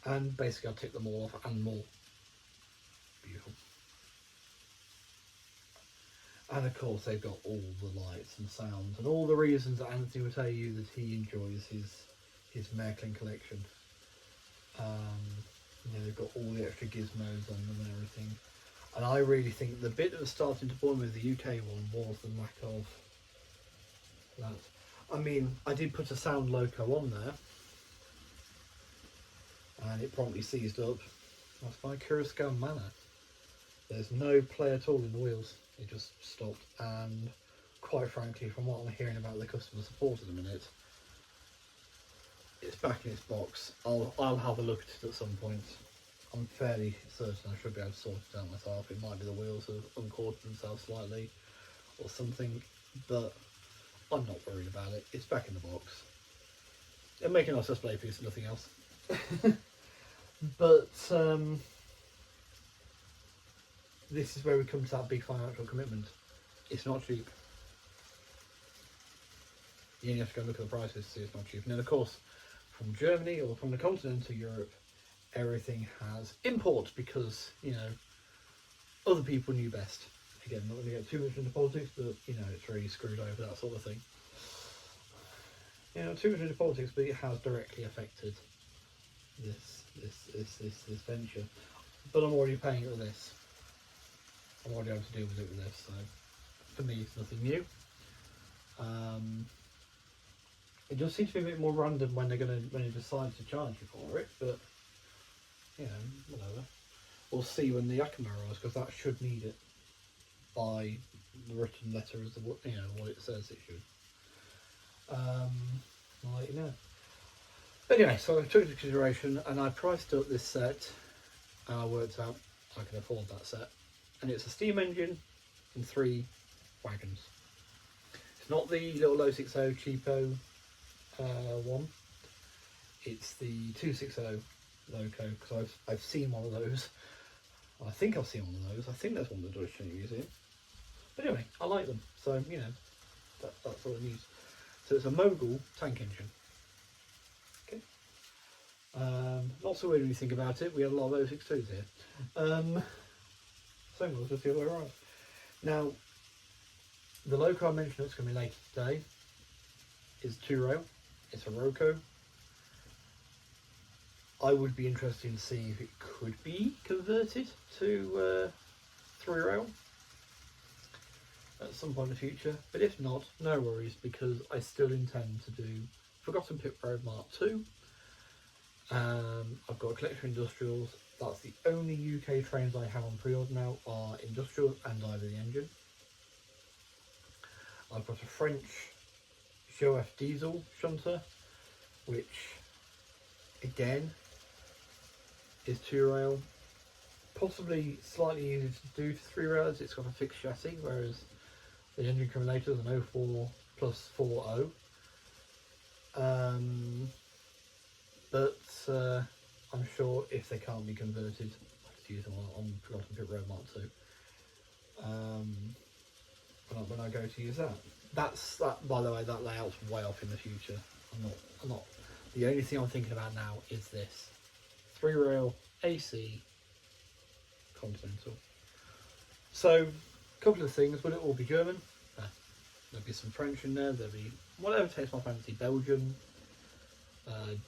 and basically I'll tick them all off and more. Beautiful. And of course they've got all the lights and sounds and all the reasons that Anthony will tell you that he enjoys his Märklin collection. You know, they've got all the extra gizmos on them and everything. And I really think the bit that was starting to bore me with the UK one was the lack of that. I mean, I did put a sound loco on there and it promptly seized up. That's by Kurosaki Manor. There's no play at all in the wheels. It just stopped, and quite frankly, from what I'm hearing about the customer support at the minute, it's back in its box. I'll have a look at it at some point. I'm fairly certain I should be able to sort it out myself. It might be the wheels have uncorded themselves slightly or something, but I'm not worried about it. It's back in the box. It'll make a nice display piece, nothing else. But this is where we come to that big financial commitment. It's not cheap. You only have to go look at the prices to see it's not cheap. And then of course, from Germany or from the continent to Europe, everything has import because, you know, other people knew best. Again, not going to get too much into politics, but, you know, it's really screwed over, that sort of thing. You know, too much into politics, but it has directly affected this venture. But I'm already paying it with this. I'm already able to deal with it with this, so for me it's nothing new. It does seem to be a bit more random when they decide to charge you for it, but you know, whatever. We'll see when the Yakima arrives, because that should need it by the written letter as what it says it should. I'll let you know. But anyway, so I took into consideration and I priced up this set, and I worked out I can afford that set. And it's a steam engine and 3 wagons. It's not the little wHO cheapo one. It's the 260 loco, because I've seen one of those. I think I've seen one of those. I think there's one that does use it. But anyway, I like them. So, you know, that's all it needs. So it's a Mogul tank engine. Okay. Not so weird when you think about it. We have a lot of 062s here. Same was just the other way around. Now, the loco I mentioned that's going to be later today is 2-rail. It's a Roco. I would be interested in seeing if it could be converted to 3-rail at some point in the future. But if not, no worries, because I still intend to do Forgotten Pit Road Mark II. I've got a collection of industrials. That's the only UK trains I have on pre-order now are industrials and either the engine. I've got a French wHO diesel shunter, which again is 2-rail, possibly slightly easier to do to 3-rails. It's got a fixed chassis, whereas the engine coming later is an 04 plus 4.0. But I'm sure if they can't be converted, I'll just use them on Forgotten Pit Road Mark II. When I go to use that. That, by the way, that layout's way off in the future. I'm not. The only thing I'm thinking about now is this 3-rail AC Continental. So, a couple of things. Will it all be German? There'll be some French in there. There'll be whatever takes my fancy. Belgian,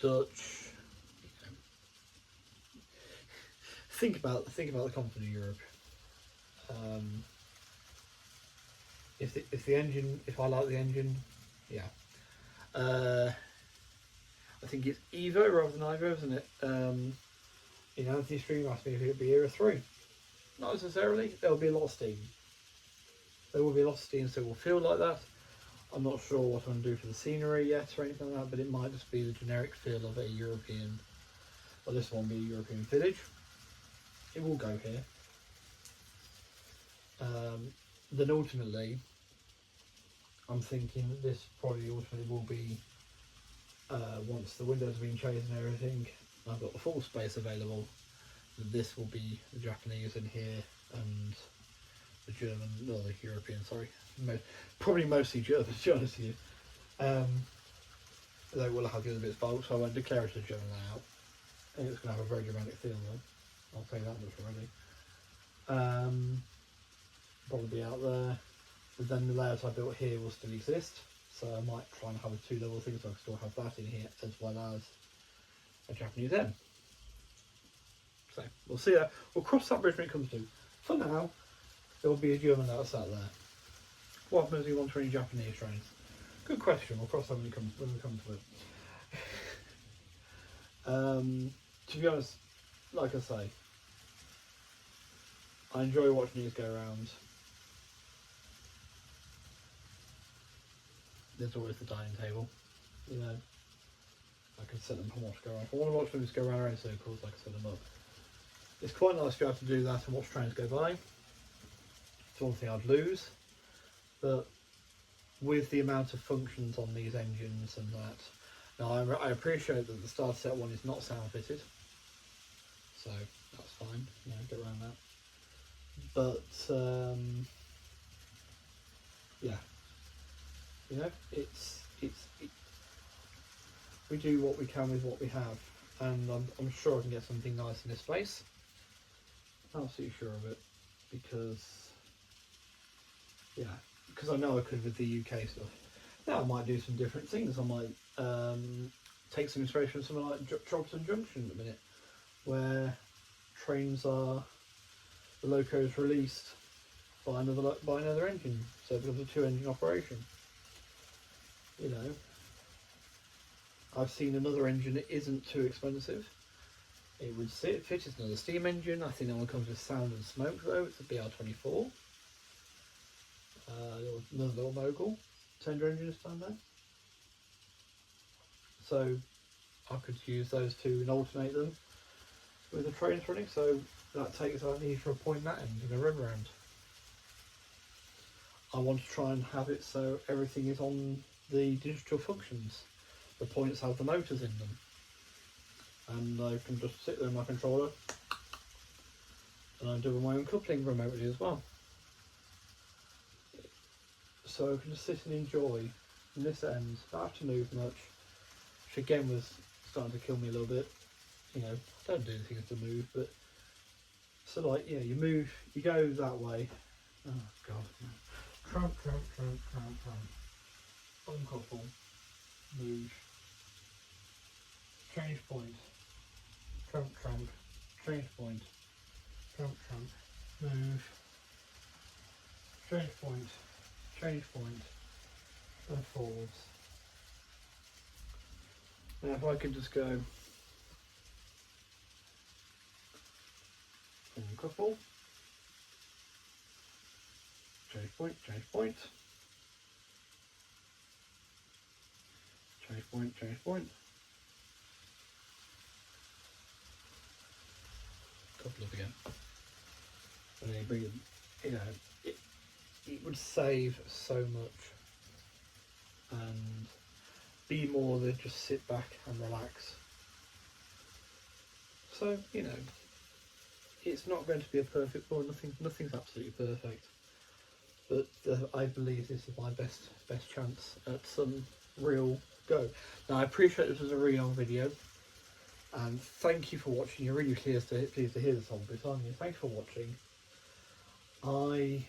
Dutch. You know. Think about the continent of Europe. If I like the engine, yeah. I think it's Evo rather than Ivo, isn't it? You know, Anthony Stream asked me if it would be Era 3. Not necessarily. There will be a lot of steam. There will be a lot of steam, so it will feel like that. I'm not sure what I'm going to do for the scenery yet or anything like that, but it might just be the generic feel of a European, well, this one will be a European village. It will go here. Then ultimately, I'm thinking that this probably ultimately will be, once the windows have been changed and everything, I've got the full space available, this will be the Japanese in here and the German, no, the European, sorry, probably mostly German, to be honest with you. They will have the other bits bulk, so I won't declare it a German layout. I think it's going to have a very dramatic feel though, I'll tell you that much already. Probably be out there, but then the layout I built here will still exist, so I might try and have a 2-level thing, so I can still have that in here as well as a Japanese M. So we'll see that. We'll cross that bridge when it comes to. For now, there will be a German layout sat there. What happens if you want 20 Japanese trains? Good question. We'll cross that when we come to it. To be honest, like I say, I enjoy watching these go around. There's always the dining table, you know. I can set them and watch go around. If I want to watch them just go around in circles, I can set them up. It's quite nice to be able to do that and watch trains go by. It's one thing I'd lose, but with the amount of functions on these engines and that, now I appreciate that the starter set one is not sound fitted, so that's fine, you know, get around that. But yeah, you know, we do what we can with what we have. and I'm sure I can get something nice in this space. Absolutely sure of it, because I know I could with the UK stuff. Now I might do some different things. I might take some inspiration from something like Jobson Junction at the minute, where trains are, the loco is released by another engine, so it becomes a 2-engine operation. You know, I've seen another engine that isn't too expensive. It would fit as another steam engine. I think that one comes with sound and smoke though. It's a BR24. Another little mogul tender engine this time there. So I could use those two and alternate them with the trains running. So that takes out need for a point that end and a run round. I want to try and have it so everything is on the digital functions. The points have the motors in them, and I can just sit there in my controller and I'm doing my own coupling remotely as well. So I can just sit and enjoy from this end, not have to move much, which again was starting to kill me a little bit. You know, I don't do anything to move, but so like, yeah, you move, you go that way. Oh god. Trump. Uncouple. Move. Change point. Trump. Change point. Trump. Move. Change point. And forwards. Now if I could just go uncouple. Change point. Change point. Couple of again. And then you bring it, you know, it would save so much and be more than just sit back and relax. So, you know, it's not going to be a perfect board, nothing's absolutely perfect. But I believe this is my best chance at some real go. Now I appreciate this was a really long video, and thank you for watching. You're really pleased to hear this whole bit, aren't you? Thanks for watching. I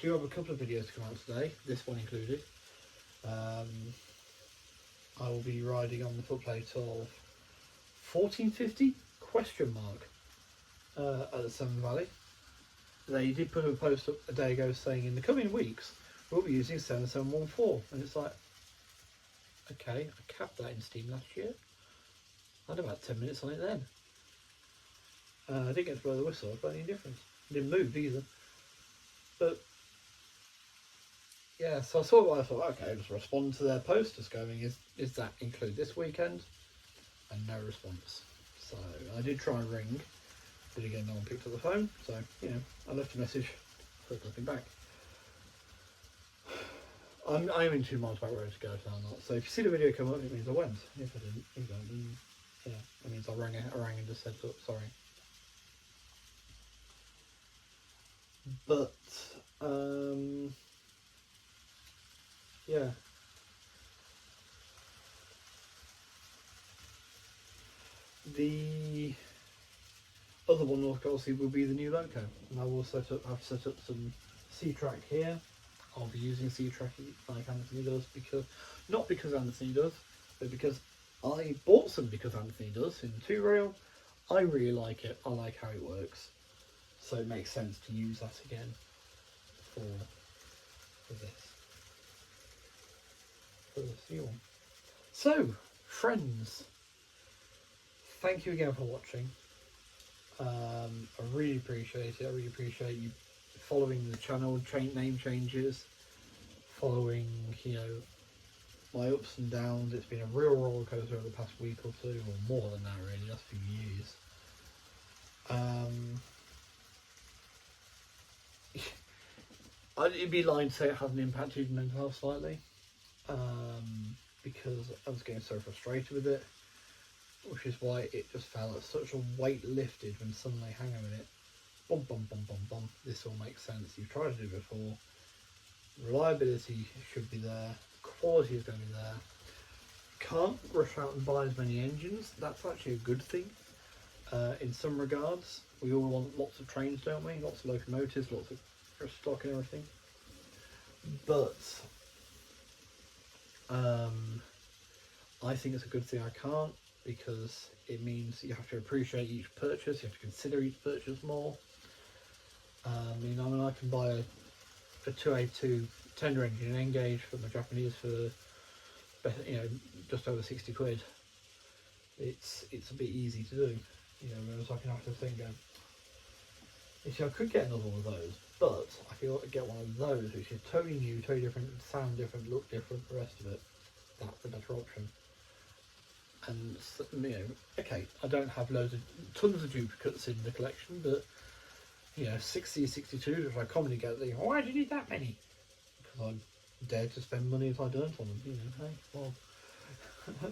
do have a couple of videos to come out today, this one included. I will be riding on the footplate of 1450 ? At the Severn Valley. They did put a post up a day ago saying in the coming weeks we'll be using 7714, and it's like, okay, I capped that in Steam last year. I had about 10 minutes on it then. I didn't get to blow the whistle, but any difference. It didn't move either. But yeah, so I saw what I thought, okay, just respond to their post just going, is that include this weekend? And no response. So I did try and ring, but again no one picked up the phone, so you know, I left a message, heard nothing back. I'm in 2 miles back road to go, so I'm not. So if you see the video come up, it means I went. If I didn't, you don't, then yeah, it means I rang and just said, oh, sorry. But yeah. The other one, obviously, will be the new loco, and I will set up some C-track here. I'll be using C-track like Anthony does, not because Anthony does, but because I bought some because Anthony does in 2-rail. I really like it. I like how it works, so it makes sense to use that again for this new one. So, friends, thank you again for watching. I really appreciate it. I really appreciate you following the channel, name changes, following, you know, my ups and downs. It's been a real roller coaster over the past week or two, or more than that really, last few years. It'd be lying to say it hasn't impacted mental health slightly, because I was getting so frustrated with it, which is why it just felt like such a weight lifted when suddenly, hang on a minute, bum, this all makes sense. You've tried to do it before, reliability should be there, quality is going to be there, can't rush out and buy as many engines. That's actually a good thing. In some regards, we all want lots of trains, don't we? Lots of locomotives, lots of stock and everything. But I think it's a good thing I can't, because it means you have to appreciate each purchase, you have to consider each purchase more. I mean, I can buy a 282 tender engine N-gauge from a Japanese for, just over 60 quid. It's a bit easy to do, whereas I can have to think, I could get another one of those, but I feel get one of those, which is totally new, totally different, sound different, look different, the rest of it. That's a better option. And okay, I don't have tons of duplicates in the collection, but 60, 62s, which I commonly get. Why do you need that many? Because I dare to spend money if I don't on them. Hey, well,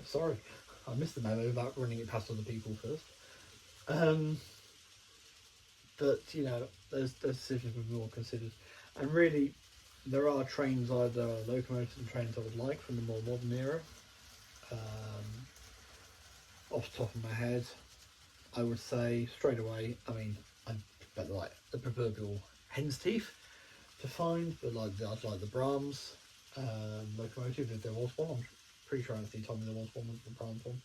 sorry, I missed the memo about running it past other people first. But those decisions would be more considered. And really, there are trains, either locomotives and trains I would like from the more modern era. Off the top of my head, I would say straight away, I mean, I'd like the proverbial hen's teeth to find, but I'd like the Brahms locomotive, if there was one. I'm pretty sure Anthony told me there was one, the Brahms one.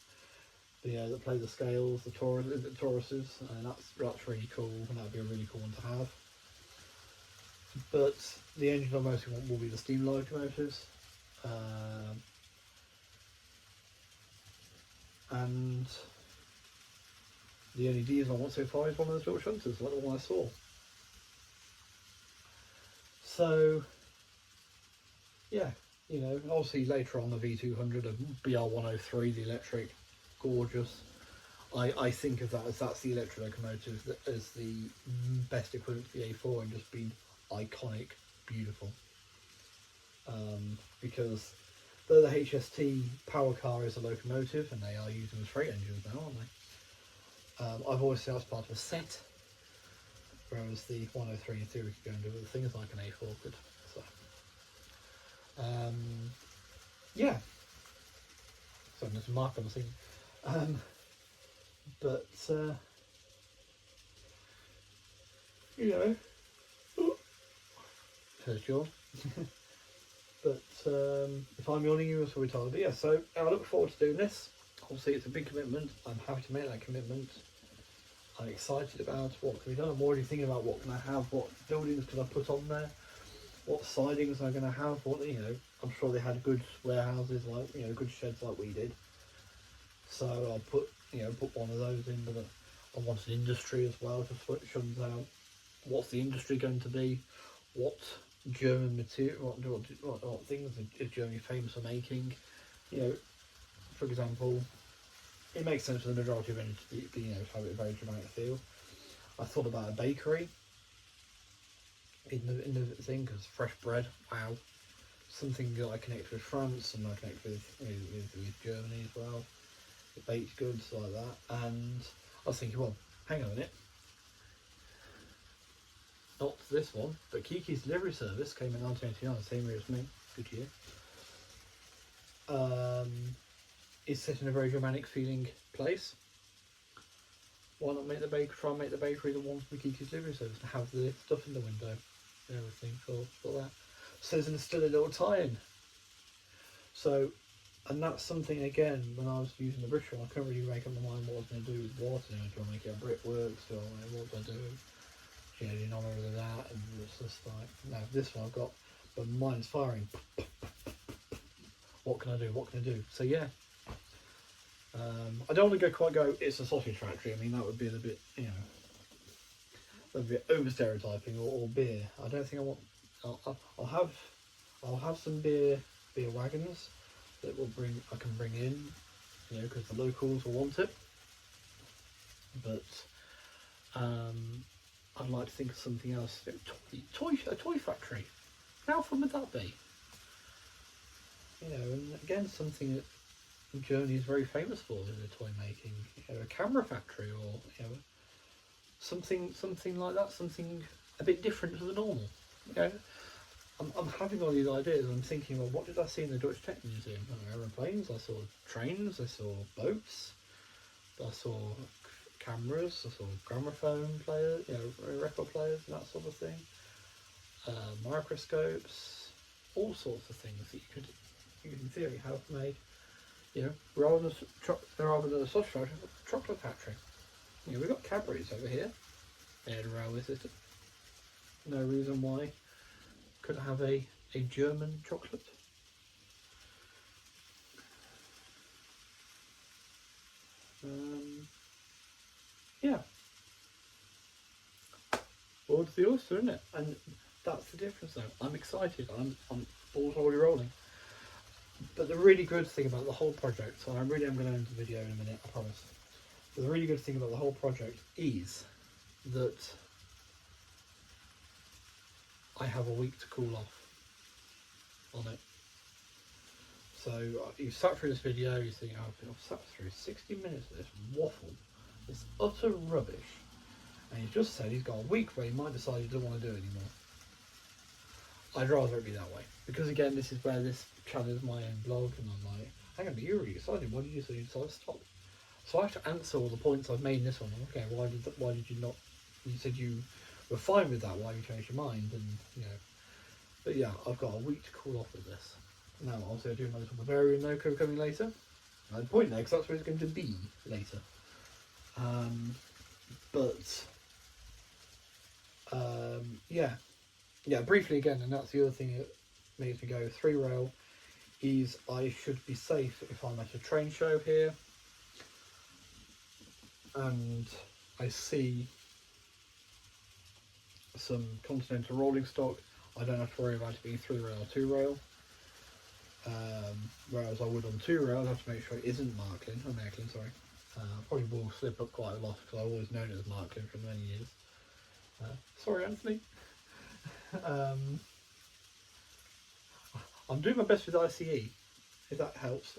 But that play the scales, the Tauruses, and that's really cool, and that'd be a really cool one to have. But the engine I mostly want will be the steam locomotives. And the only diesel I want so far is one of those little shunters, like the one I saw. So, yeah, obviously later on the V200, a BR103, the electric, gorgeous. I think of that as that's the electric locomotive that is the best equivalent to the A4, and just being iconic, beautiful. Because though the HST power car is a locomotive, and they are using as freight engines now, aren't they? I've always seen that as part of a set, whereas the 103 in theory could go and do other things like an A4 could. So, yeah. So there's a mark on the thing. But hurt your. But if I'm yawning, you also retarded. But yeah, so I look forward to doing this. Obviously, it's a big commitment. I'm happy to make that commitment. I'm excited about what can be done. I'm already thinking about what can I have, what buildings can I put on there, what sidings am I going to have. What I'm sure they had good warehouses, like good sheds like we did. So I'll put one of those in. But I want an industry as well to switch them out. What's the industry going to be? What German material? What things is Germany famous for making? For example, it makes sense for the majority of energy to have a very dramatic feel. I thought about a bakery in the thing, because fresh bread, wow, something that I connect with France and I connect with Germany as well. The baked goods like that, and I was thinking, well, hang on a minute. Not this one, but Kiki's Delivery Service came in 1989, same year as me, good year. Is set in a very Germanic feeling place. Why not try and make the bakery the one from Kiki's Delivery Service, to have the stuff in the window and everything for that. So there's still a little tie-in. So, and that's something, again, when I was using the British one, I couldn't really make up my mind what I was going to do with water. Do I make it a brickworks, or what do I do? Do you know whether that, and it's just like, no, this one I've got, but mine's firing. What can I do? So yeah, I don't want to go it's a sausage factory. I mean, that would be a bit, that'd be over stereotyping, or beer. I don't think I want. I'll have some beer wagons that I can bring in, because the locals will want it. But I'd like to think of something else. A toy factory. How fun would that be? And again, something that Germany is very famous for in the toy making. A camera factory, or something like that. Something a bit different to the normal. I'm having all these ideas. I'm thinking, well, what did I see in the Dutch Tech Museum? Aeroplanes. I saw trains. I saw boats. I saw cameras. I saw gramophone players, record players, and that sort of thing. Microscopes, all sorts of things that you could in theory have made. Rather than a sausage factory, a chocolate factory. We've got Cadbury's over here. They had a railway system. No reason why couldn't have a German chocolate. Yeah. Well, it's the oyster, isn't it? And that's the difference, though. I'm excited. I'm balls already rolling. But the really good thing about the whole project, so I really am going to end the video in a minute, I promise. But the really good thing about the whole project is that I have a week to cool off on it. So you've sat through this video, you think, oh, I've sat through 60 minutes of this waffle, this utter rubbish, and he's just said he's got a week where he might decide he doesn't want to do it anymore. I'd rather it be that way, because again, this is where this channel is my own blog, and I'm like, hang on, you're really excited, why did you say you decided to stop? So I have to answer all the points I've made in this one. Okay, why did you not? You said you were fine with that. Why you changed your mind? And but yeah, I've got a week to cool off with this. Now, obviously, I do my little Bavarian loco coming later. I'd point there because that's where it's going to be later. Yeah. Briefly again, and that's the other thing that makes me go 3 rail. Is I should be safe if I'm at a train show here. And I see some Continental rolling stock, I don't have to worry about it being 3 rail or 2 rail. Whereas I would on 2 rail, I have to make sure it isn't Märklin, sorry. Probably will slip up quite a lot because I've always known it as Märklin for many years. Sorry, Anthony. I'm doing my best with ICE, if that helps.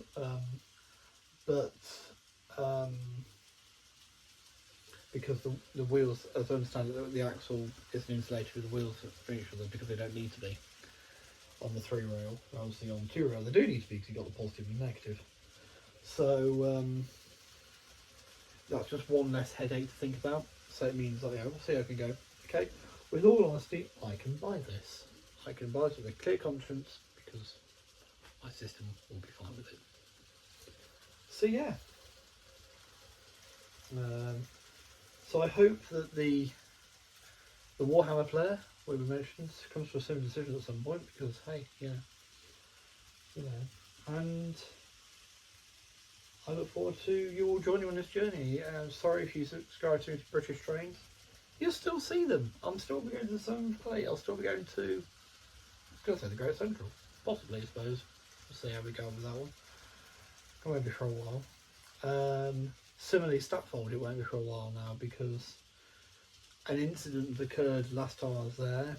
Because the wheels, as I understand it, the axle isn't insulated with the wheels for each other because they don't need to be on the 3 rail. Obviously on 2 rail they do need to be because you've got the positive and negative. So that's just one less headache to think about. So it means that we'll see, I can go, okay, with all honesty, I can buy this. I can buy it with a clear conscience because my system will be fine with it. So yeah. So I hope that the Warhammer player we mentioned comes to a similar decision at some point because hey, and I look forward to you all joining on this journey. Sorry if you subscribe to British Trains, you'll still see them. I'm still going to the Zone Play. I'll still be going to, I was going to say the Great Central, possibly, I suppose. We'll see how we go with that one. I won't be for a while. Similarly, Stapfold, it won't be for a while now because an incident that occurred last time I was there.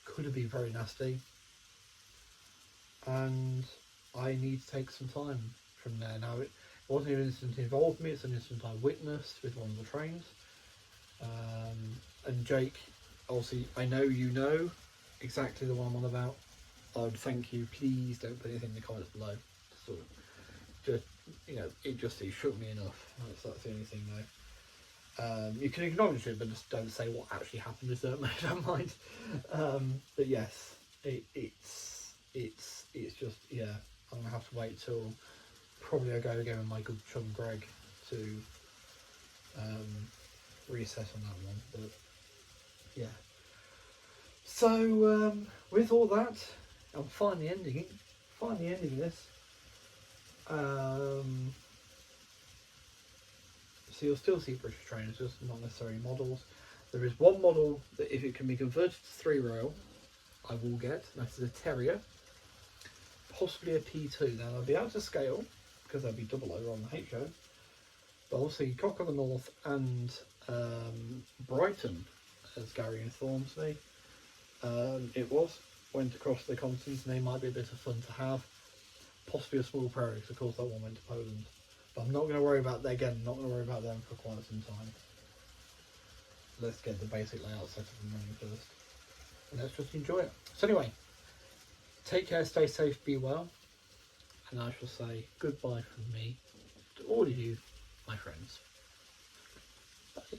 Could have been very nasty, and I need to take some time from there. Now, it wasn't an incident that involved me, it's an incident I witnessed with one of the trains. And Jake, obviously, I know you know exactly the one I'm on about. I would thank you, please don't put anything in the comments below. Sort of, just, it shook me enough. That's the only thing though. You can acknowledge it, but just don't say what actually happened if I don't mind. But yes, it's just, yeah, I'm gonna have to wait till probably I go again with my good chum Greg to reassess on that one. But yeah, so with all that, I'm finally ending this. So you'll still see British trains, just not necessarily models. There is one model that if it can be converted to 3 rail, I will get. That is a Terrier, possibly a P2. Now they'll be out to scale because they'll be double O on the wHO. But obviously Cock of the North and Brighton, as Gary informs me, went across the continent, and they might be a bit of fun to have. Possibly a small prairie, because of course that one went to Poland. But I'm not going to worry about that again. Not going to worry about them for quite some time. Let's get the basic layout set up and running first. and let's just enjoy it. So anyway, take care, stay safe, be well, and I shall say goodbye from me to all of you, my friends. Bye.